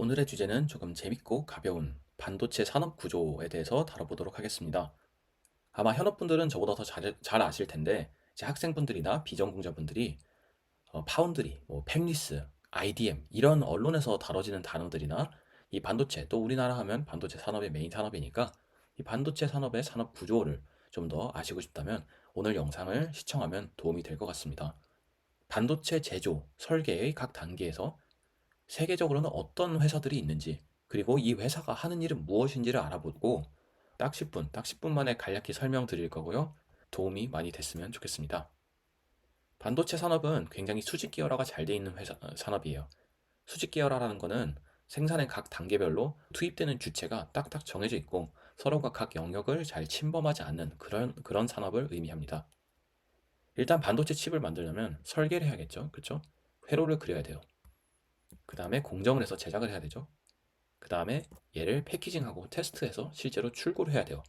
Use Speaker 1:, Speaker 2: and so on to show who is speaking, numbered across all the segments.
Speaker 1: 오늘의 주제는 조금 재밌고 가벼운 반도체 산업 구조에 대해서 다뤄보도록 하겠습니다. 아마 현업분들은 저보다 더 잘 아실 텐데, 이제 학생분들이나 비전공자분들이 파운드리, 팹리스, IDM 이런 언론에서 다뤄지는 단어들이나 이 반도체, 또 우리나라 하면 반도체 산업의 메인 산업이니까 이 반도체 산업의 산업 구조를 좀 더 아시고 싶다면 오늘 영상을 시청하면 도움이 될 것 같습니다. 반도체 제조, 설계의 각 단계에서 세계적으로는 어떤 회사들이 있는지, 그리고 이 회사가 하는 일은 무엇인지를 알아보고 딱 10분 만에 간략히 설명드릴 거고요. 도움이 많이 됐으면 좋겠습니다. 반도체 산업은 굉장히 수직 계열화가 잘 돼 있는 산업이에요. 수직 계열화라는 거는 생산의 각 단계별로 투입되는 주체가 딱딱 정해져 있고 서로가 각 영역을 잘 침범하지 않는 그런 산업을 의미합니다. 일단 반도체 칩을 만들려면 설계를 해야겠죠. 그렇죠? 회로를 그려야 돼요. 그 다음에 공정을 해서 제작을 해야 되죠. 그 다음에 얘를 패키징하고 테스트해서 실제로 출고를 해야 돼요.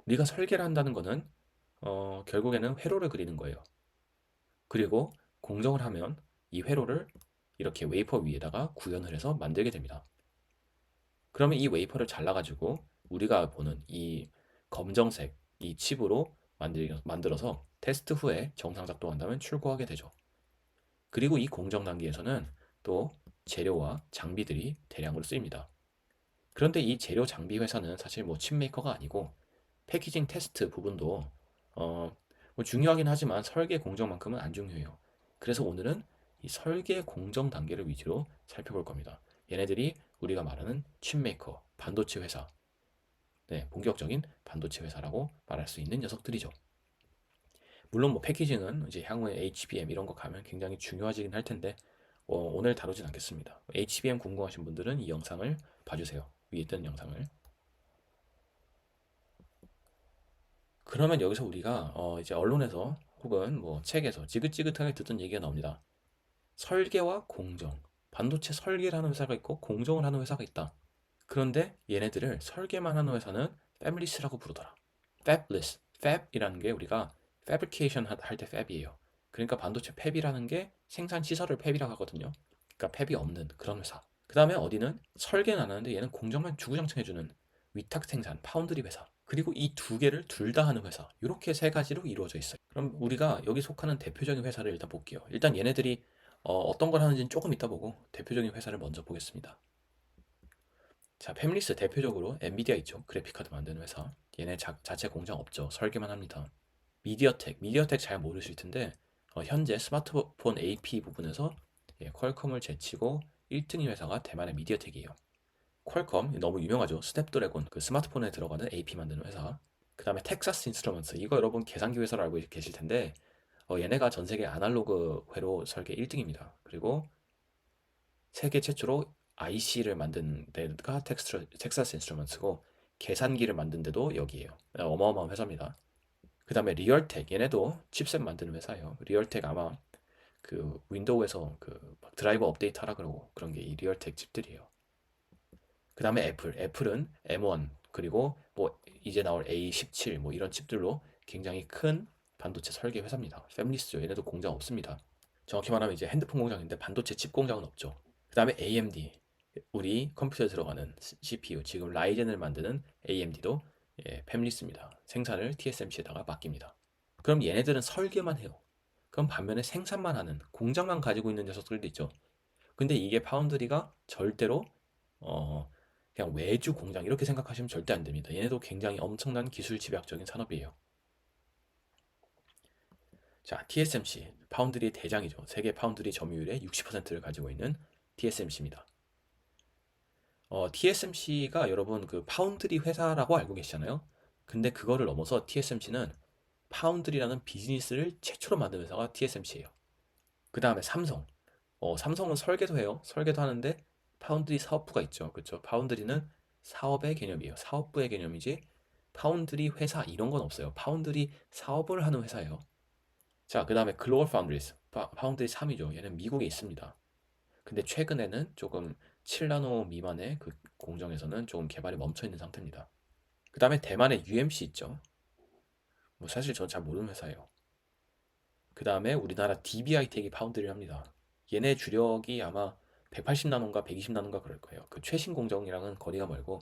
Speaker 1: 우리가 설계를 한다는 거는 결국에는 회로를 그리는 거예요. 그리고 공정을 하면 이 회로를 이렇게 웨이퍼 위에다가 구현을 해서 만들게 됩니다. 그러면 이 웨이퍼를 잘라가지고 우리가 보는 이 검정색 이 칩으로 만들어서 테스트 후에 정상 작동한다면 출고하게 되죠. 그리고 이 공정 단계에서는 또 재료와 장비들이 대량으로 쓰입니다. 그런데 이 재료 장비 회사는 사실 뭐 칩메이커가 아니고 패키징 테스트 부분도 뭐 중요하긴 하지만 설계 공정만큼은 안 중요해요. 그래서 오늘은 이 설계 공정 단계를 위주로 살펴볼 겁니다. 얘네들이 우리가 말하는 칩메이커, 반도체 회사, 네, 본격적인 반도체 회사라고 말할 수 있는 녀석들이죠. 물론 뭐 패키징은 이제 향후에 HBM 이런 거 가면 굉장히 중요하긴 할 텐데 오늘 다루진 않겠습니다. HBM 궁금하신 분들은 이 영상을 봐주세요. 위에 있던 영상을. 그러면 여기서 우리가 이제 언론에서 혹은 뭐 책에서 지긋지긋하게 듣던 얘기가 나옵니다. 설계와 공정. 반도체 설계를 하는 회사가 있고 공정을 하는 회사가 있다. 그런데 얘네들을 설계만 하는 회사는 fabless라고 부르더라. fabless. fab이라는 게 우리가 fabrication 할 때 fab이에요. 그러니까 반도체 팹이라는 게 생산 시설을 팹이라고 하거든요. 그러니까 팹이 없는 그런 회사. 그 다음에 어디는 설계는 안 하는데 얘는 공정만 주구장창 해주는 위탁 생산 파운드리 회사. 그리고 이 두 개를 둘 다 하는 회사. 이렇게 세 가지로 이루어져 있어요. 그럼 우리가 여기 속하는 대표적인 회사를 일단 볼게요. 일단 얘네들이 어떤 걸 하는지는 조금 이따 보고 대표적인 회사를 먼저 보겠습니다. 자, 팹리스 대표적으로 엔비디아 있죠. 그래픽 카드 만드는 회사. 얘네 자체 공장 없죠. 설계만 합니다. 미디어텍 잘 모르실 텐데 현재 스마트폰 AP 부분에서 퀄컴을 제치고 1등인 회사가 대만의 미디어텍이에요. 퀄컴 너무 유명하죠. 스냅드래곤 그 스마트폰에 들어가는 AP 만드는 회사. 그 다음에 텍사스 인스트루먼트 이거 여러분 계산기 회사로 알고 계실 텐데 얘네가 전 세계 아날로그 회로 설계 1등입니다. 그리고 세계 최초로 IC를 만든 데가 텍사스 인스트루먼트고 계산기를 만든 데도 여기에요. 어마어마한 회사입니다. 그 다음에 리얼텍 얘네도 칩셋 만드는 회사예요. 리얼텍 아마 그 윈도우에서 그막 드라이버 업데이트 하라 그러고 그런 게 이 리얼텍 칩들이에요. 그 다음에 애플은 M1 그리고 뭐 이제 나올 A17 뭐 이런 칩들로 굉장히 큰 반도체 설계 회사입니다. 팹리스죠. 얘네도 공장 없습니다. 정확히 말하면 이제 핸드폰 공장인데 반도체 칩 공장은 없죠. 그 다음에 AMD 우리 컴퓨터에 들어가는 CPU 지금 라이젠을 만드는 AMD도 팹리스입니다. 생산을 TSMC에다가 맡깁니다. 그럼 얘네들은 설계만 해요. 그럼 반면에 생산만 하는 공장만 가지고 있는 녀석들도 있죠. 근데 이게 파운드리가 절대로 어 그냥 외주 공장 이렇게 생각하시면 절대 안 됩니다. 얘네도 굉장히 엄청난 기술 집약적인 산업이에요. 자, TSMC 파운드리의 대장이죠. 세계 파운드리 점유율의 60%를 가지고 있는 TSMC입니다. TSMC가 여러분 그 파운드리 회사라고 알고 계시잖아요. 근데 그거를 넘어서 TSMC는 파운드리라는 비즈니스를 최초로 만든 회사가 TSMC예요. 그 다음에 삼성. 삼성은 설계도 해요. 설계도 하는데 파운드리 사업부가 있죠. 그렇죠? 파운드리는 사업의 개념이에요. 사업부의 개념이지 파운드리 회사 이런 건 없어요. 파운드리 사업을 하는 회사예요. 자, 그 다음에 글로벌 파운드리스. 파운드리 3이죠. 얘는 미국에 있습니다. 근데 최근에는 조금 7나노 미만의 그 공정에서는 조금 개발이 멈춰 있는 상태입니다. 그 다음에 대만의 UMC 있죠. 뭐 사실 저는 잘 모르는 회사예요. 그 다음에 우리나라 DBI텍이 파운드리를 합니다. 얘네 주력이 아마 180나노인가 120나노인가 그럴 거예요. 그 최신 공정이랑은 거리가 멀고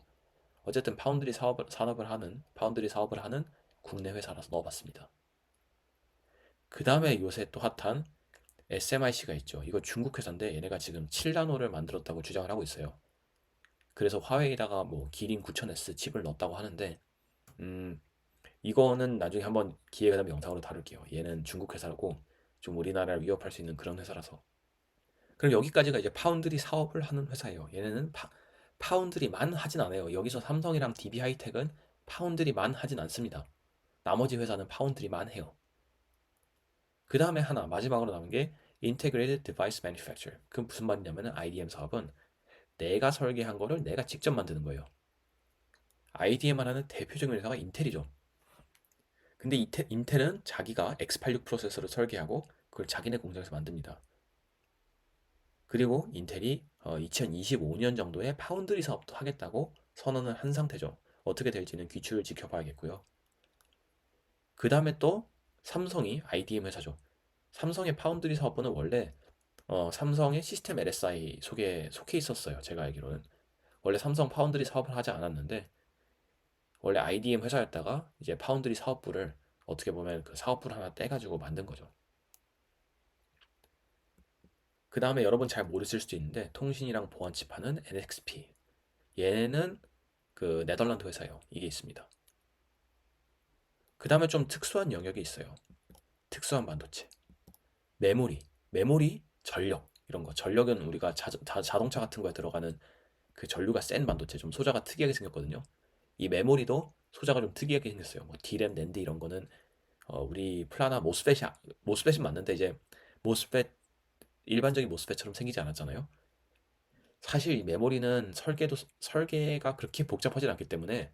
Speaker 1: 어쨌든 파운드리 사업을 하는 국내 회사라서 넣어봤습니다. 그 다음에 요새 또 핫한 SMIC가 있죠. 이거 중국 회사인데 얘네가 지금 7나노를 만들었다고 주장을 하고 있어요. 그래서 화웨이에다가 뭐 기린 9000S 칩을 넣었다고 하는데 음, 이거는 나중에 한번 기회가 되면 영상으로 다룰게요. 얘는 중국 회사라고 좀 우리나라를 위협할 수 있는 그런 회사라서. 그럼 여기까지가 이제 파운드리 사업을 하는 회사예요. 얘네는 파운드리만 하진 않아요. 여기서 삼성이랑 DB 하이텍은 파운드리만 하진 않습니다. 나머지 회사는 파운드리만 해요. 그 다음에 하나 마지막으로 남은 게 Integrated Device Manufacturer. 그건 무슨 말이냐면 IDM 사업은 내가 설계한 거를 내가 직접 만드는 거예요. IDM을 하는 대표적인 회사가 인텔이죠. 근데 인텔은 자기가 X86 프로세서를 설계하고 그걸 자기네 공장에서 만듭니다. 그리고 인텔이 2025년 정도에 파운드리 사업도 하겠다고 선언을 한 상태죠. 어떻게 될지는 귀추를 지켜봐야겠고요. 그 다음에 또 삼성이 IDM 회사죠. 삼성의 파운드리 사업부는 원래 삼성의 시스템 LSI 속해 있었어요. 제가 알기로는. 원래 삼성 파운드리 사업을 하지 않았는데 원래 IDM 회사였다가 이제 파운드리 사업부를 어떻게 보면 그 사업부를 하나 떼가지고 만든 거죠. 그 다음에 여러분 잘 모르실 수도 있는데 통신이랑 보안칩 하는 NXP. 얘는 그 네덜란드 회사예요. 이게 있습니다. 그 다음에 좀 특수한 영역이 있어요. 특수한 반도체. 메모리, 전력 이런 거. 전력은 우리가 자동차 같은 거에 들어가는 그 전류가 센 반도체 좀 소자가 특이하게 생겼거든요. 이 메모리도 소자가 좀 특이하게 생겼어요. 뭐 D램, 낸드 이런 거는 우리 플라나 모스펫이 맞는데 이제 모스펫 일반적인 모스펫처럼 생기지 않았잖아요. 사실 이 메모리는 설계가 그렇게 복잡하진 않기 때문에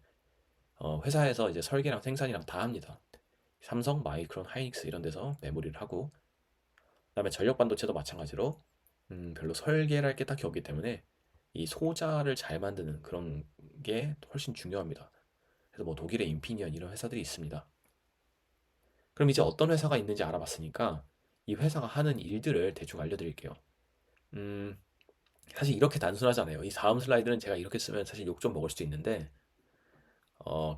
Speaker 1: 회사에서 이제 설계랑 생산이랑 다 합니다. 삼성, 마이크론, 하이닉스 이런 데서 메모리를 하고 그다음에 전력 반도체도 마찬가지로 별로 설계를 할 게 딱히 없기 때문에 이 소자를 잘 만드는 그런 게 훨씬 중요합니다. 그래서 뭐 독일의 인피니언 이런 회사들이 있습니다. 그럼 이제 어떤 회사가 있는지 알아봤으니까 이 회사가 하는 일들을 대충 알려드릴게요. 음, 사실 이렇게 단순하지 않아요. 이 다음 슬라이드는 제가 이렇게 쓰면 사실 욕 좀 먹을 수도 있는데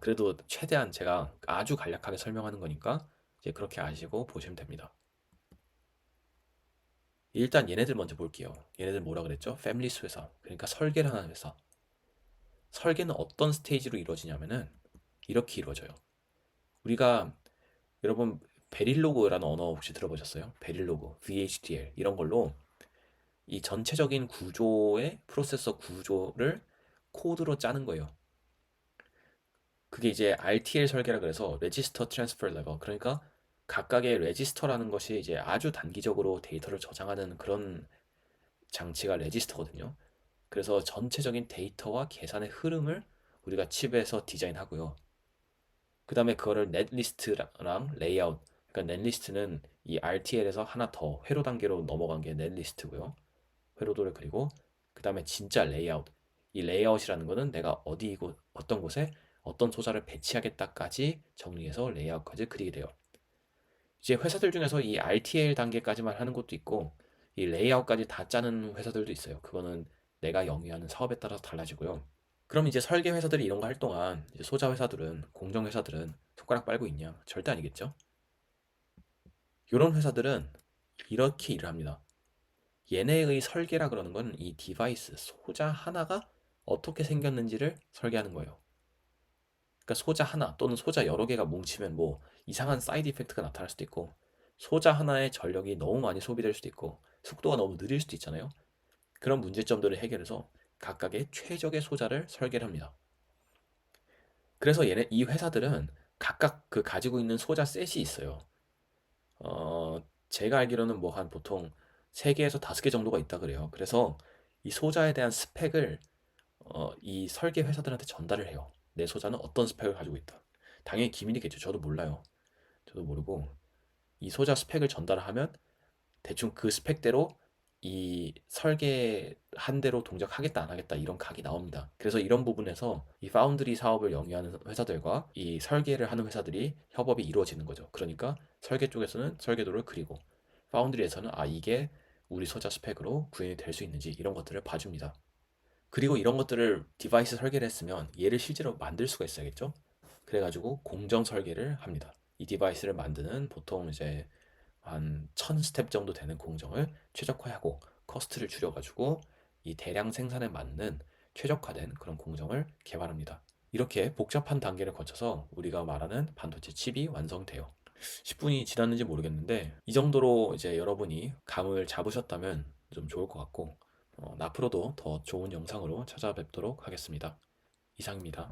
Speaker 1: 그래도 최대한 제가 아주 간략하게 설명하는 거니까 이제 그렇게 아시고 보시면 됩니다. 일단 얘네들 먼저 볼게요. 얘네들 뭐라 그랬죠? 패밀리스 회사. 그러니까 설계를 하는 회사. 설계는 어떤 스테이지로 이루어지냐면은 이렇게 이루어져요. 우리가 여러분 베릴로그라는 언어 혹시 들어보셨어요? 베릴로그, VHDL 이런 걸로 이 전체적인 구조의 프로세서 구조를 코드로 짜는 거예요. 그게 이제 RTL 설계라 그래서 레지스터 트랜스퍼 레버. 그러니까 각각의 레지스터라는 것이 이제 아주 단기적으로 데이터를 저장하는 그런 장치가 레지스터거든요. 그래서 전체적인 데이터와 계산의 흐름을 우리가 칩에서 디자인하고요. 그 다음에 그거를 넷리스트랑 레이아웃. 그러니까 넷리스트는 이 RTL에서 하나 더 회로 단계로 넘어간 게 넷리스트고요. 회로도를 그리고 그 다음에 진짜 레이아웃. 이 레이아웃이라는 거는 내가 어떤 곳에 어떤 소자를 배치하겠다까지 정리해서 레이아웃까지 그리게 돼요. 이제 회사들 중에서 이 RTL 단계까지만 하는 것도 있고 이 레이아웃까지 다 짜는 회사들도 있어요. 그거는 내가 영위하는 사업에 따라서 달라지고요. 그럼 이제 설계 회사들이 이런 거 할 동안 이제 소자 회사들은 공정 회사들은 손가락 빨고 있냐? 절대 아니겠죠. 이런 회사들은 이렇게 일을 합니다. 얘네의 설계라 그러는 건 이 디바이스 소자 하나가 어떻게 생겼는지를 설계하는 거예요. 그러니까 소자 하나 또는 소자 여러 개가 뭉치면 뭐 이상한 사이드 이펙트가 나타날 수도 있고 소자 하나의 전력이 너무 많이 소비될 수도 있고 속도가 너무 느릴 수도 있잖아요. 그런 문제점들을 해결해서 각각의 최적의 소자를 설계를 합니다. 그래서 이 회사들은 각각 그 가지고 있는 소자 셋이 있어요. 제가 알기로는 뭐 한 보통 3개에서 5개 정도가 있다 그래요. 그래서 이 소자에 대한 스펙을 이 설계 회사들한테 전달을 해요. 내 소자는 어떤 스펙을 가지고 있다. 당연히 기밀이겠죠. 저도 몰라요. 저도 모르고 이 소자 스펙을 전달하면 대충 그 스펙대로 이 설계한 대로 동작하겠다 안 하겠다 이런 각이 나옵니다. 그래서 이런 부분에서 이 파운드리 사업을 영위하는 회사들과 이 설계를 하는 회사들이 협업이 이루어지는 거죠. 그러니까 설계 쪽에서는 설계도를 그리고 파운드리에서는 이게 우리 소자 스펙으로 구현이 될 수 있는지 이런 것들을 봐줍니다. 그리고 이런 것들을 디바이스 설계를 했으면 얘를 실제로 만들 수가 있어야겠죠? 그래가지고 공정 설계를 합니다. 이 디바이스를 만드는 보통 이제 한 1000스텝 정도 되는 공정을 최적화하고 커스트를 줄여가지고 이 대량 생산에 맞는 최적화된 그런 공정을 개발합니다. 이렇게 복잡한 단계를 거쳐서 우리가 말하는 반도체 칩이 완성돼요. 10분이 지났는지 모르겠는데 이 정도로 이제 여러분이 감을 잡으셨다면 좀 좋을 것 같고 앞으로도 더 좋은 영상으로 찾아뵙도록 하겠습니다. 이상입니다.